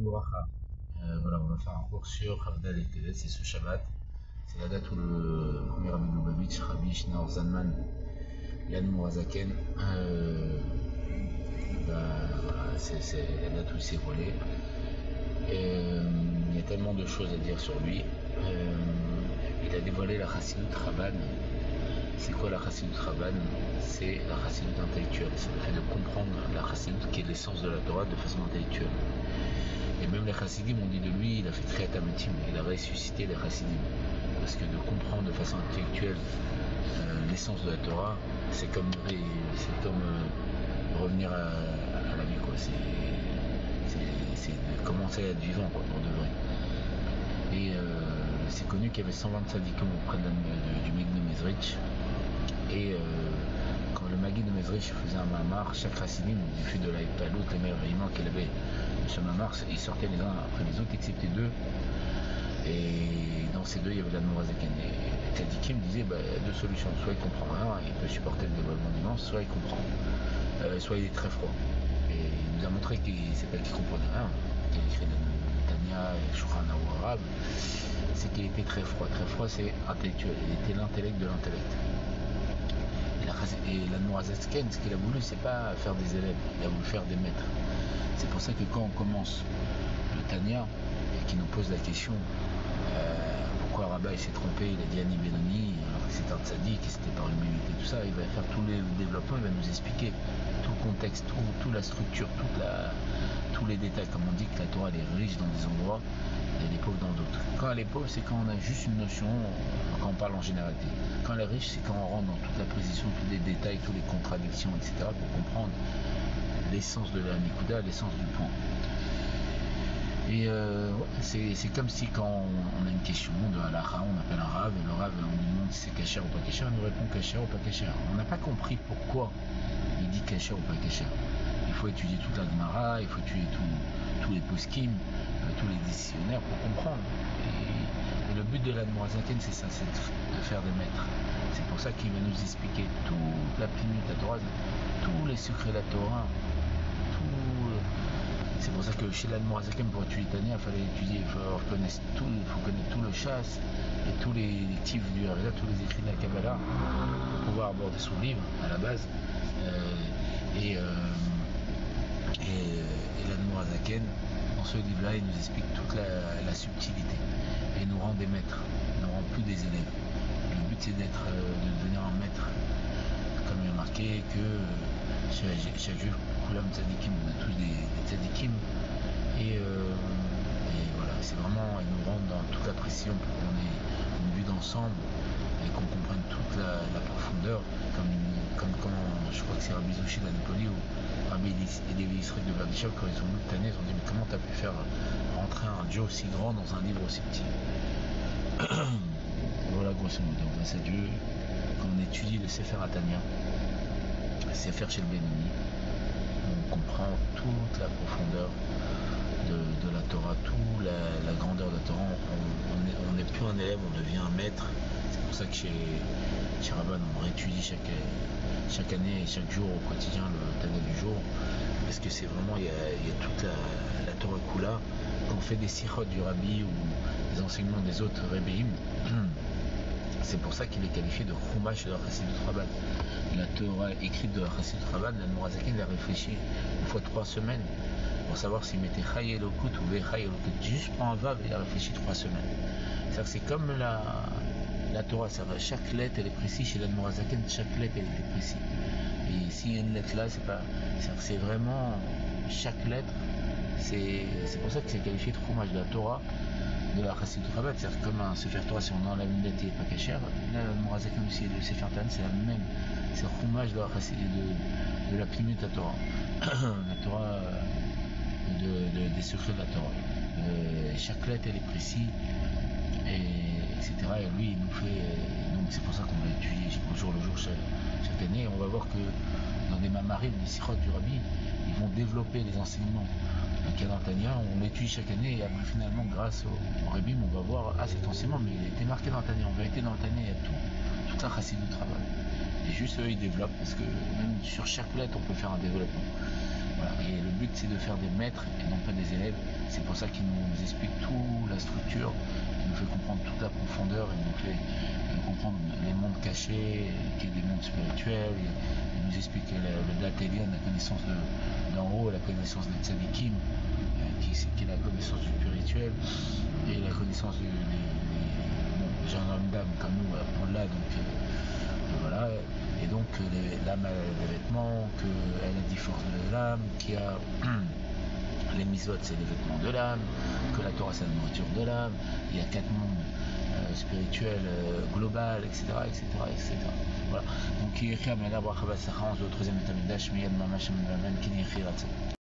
Bouracha. Voilà, on va faire un cours sur Havdal et Tevet, c'est ce Shabbat. C'est la date où le premier Rabbi Lubavitch, Rabbi Shneur Zalman, Yann Mourazaken, voilà, c'est la date où il s'est volé. Il y a tellement de choses à dire sur lui. Il a dévoilé la Chassidut Chabad. C'est quoi la Chassidut Chabad? C'est la Chassidut intellectuelle. C'est le fait de comprendre la Chassidut qui est l'essence de la Torah de façon intellectuelle. Et même les Chassidim ont dit de lui, il a fait Kriyat Hametim, il a ressuscité les Chassidim. Parce que de comprendre de façon intellectuelle l'essence de la Torah, c'est comme revenir à la vie, quoi. C'est de commencer à être vivant, quoi, pour de vrai. Et c'est connu qu'il y avait 120 sadikim auprès du Maguid de Mezrich. Et quand le Maguid de Mezrich faisait un mamar, chaque Chassidim, du fait de la Palut, les meilleurs éléments qu'il avait de ce mamar, ils sortaient les uns après les autres, excepté deux. Et dans ces deux, il y avait l'Admorazaken. Et les tzadikim disaient, il y a deux solutions. Soit il comprend rien, il peut supporter le dévoilement d'immense, soit il comprend. Soit il est très froid. Et il nous a montré que c'est pas qu'il comprenait rien, qu'il a écrit le Tanya et Shulchan Aruch arabe, c'est qu'il était très froid. Très froid, c'est intellectuel. Il était l'intellect de l'intellect. Et l'Admorazaken, ce qu'il a voulu, c'est pas faire des élèves, il a voulu faire des maîtres. C'est pour ça que quand on commence le Tanya, et qu'il nous pose la question pourquoi Rabbah s'est trompé, il a dit Ani Benoni, alors que c'était un tzaddik, et c'était par humilité, tout ça, il va faire tous les développements, il va nous expliquer tout le contexte, toute la structure, tous les détails. Comme on dit que la Torah elle est riche dans des endroits et elle est pauvre dans d'autres. Quand elle est pauvre, c'est quand on a juste une notion, quand on parle en généralité. Quand elle est riche, c'est quand on rentre dans toute la précision, tous les détails, toutes les contradictions, etc. pour comprendre l'essence de la Nikuda, l'essence du point. Et c'est comme si quand on a une question de halakha, on appelle un Rav, et le Rav on lui demande si c'est kasher ou pas kasher, il nous répond kasher ou pas kasher. On n'a pas compris pourquoi il dit kasher ou pas kasher. Il faut étudier toute la Gemara, il faut étudier tous les poskim, tous les décisionnaires pour comprendre. Et le but de l'Admorazaken, c'est ça, c'est de faire des maîtres. C'est pour ça qu'il va nous expliquer toute la plénitude de la Torah, tous les secrets de la Torah, c'est pour ça que chez l'Admorazaken, pour étudier Tanya, il fallait étudier, il faut connaître tout le chasse et tous les tifs du Harida, tous les écrits de la Kabbalah, pour pouvoir aborder son livre à la base. Et l'Admorazaken, dans ce livre-là, il nous explique toute la subtilité et il nous rend des maîtres, il ne nous rend plus des élèves. Le but c'est de devenir un maître, comme il y a marqué que chaque juif, Kulam Tzadikim, on a tous des Tzadikim, et voilà, c'est vraiment, il nous rentre dans toute la précision pour qu'on ait une vue d'ensemble et qu'on comprenne toute la profondeur, comme quand, je crois que c'est Rabbi Zushi de la Napoli ou Rabbi Levi Yisraël de Berditchev, quand ils ont lu le Tanya, ils ont dit mais comment tu as pu faire rentrer un Dieu aussi grand dans un livre aussi petit. Voilà, grosso modo, grâce à Dieu, quand on étudie le Sefer Tanya, le Sefer chez le Benoni, on comprend toute la profondeur de la Torah, toute la grandeur de la Torah. On n'est plus un élève, on devient un maître. C'est pour ça que chez Rabban, on réétudie chaque année et chaque jour au quotidien le Tanya du jour, parce que c'est vraiment, il y a toute la Torah Kula. Quand on fait des sichot du Rabbi ou des enseignements des autres Rebbeim, c'est pour ça qu'il est qualifié de Chumash de la Chassidut Chabad. La Torah écrite de la Chassidut Chabad, l'Admorazaken a réfléchi une fois 3 semaines pour savoir s'il mettait Chay Elokut ou Vechay Elokut. Juste pour un vav, il a réfléchi 3 semaines. C'est-à-dire que c'est comme la Torah, chaque lettre elle est précise. Chez l'Admorazaken, chaque lettre elle était précise. Et s'il y a une lettre là, c'est vraiment chaque lettre. C'est pour ça que c'est qualifié de Chumash de la Torah de la Chassidut Chabad, c'est-à-dire comme un Sefer Torah, si on enlève une lettre il n'est pas kasher, là l'Admorazaken aussi, le Sefer Tanya, c'est la même, c'est le Chumash de la Chassidut, de la plénitude de la Torah, la Torah, des secrets de la Torah. Chaque lettre elle est précise, etc. Et lui il nous fait, donc c'est pour ça qu'on va étudier au jour le jour chaque année, et on va voir que dans des mamarim, des sikhot du Rabbi, ils vont développer les enseignements qu'il y a dans le Tanya, on l'étudie chaque année, et après finalement grâce au Rebim on va voir, cet enseignement mais il était marqué dans le Tanya. En vérité dans le Tanya il y a toute la Chassidut du travail, et juste eux ils développent, parce que même sur chaque lettre on peut faire un développement. Voilà. Et le but c'est de faire des maîtres et non pas des élèves. C'est pour pour ça qu'il nous explique toute la structure, il nous fait comprendre toute la profondeur, il nous fait comprendre les mondes cachés, qui est des mondes spirituels, il nous explique le Datélien, la connaissance d'en haut, la connaissance des tzadikim, qui est la connaissance du spirituel, et la connaissance des gens d'âme comme nous, on l'a, donc voilà. Et donc l'âme a des vêtements, qu'elle a 10 forces de l'âme, qu'il y a les mitzvot c'est les vêtements de l'âme, que la Torah c'est la nourriture de l'âme, il y a 4 mondes spirituels global, etc., etc., etc. Voilà. Donc il y a au troisième état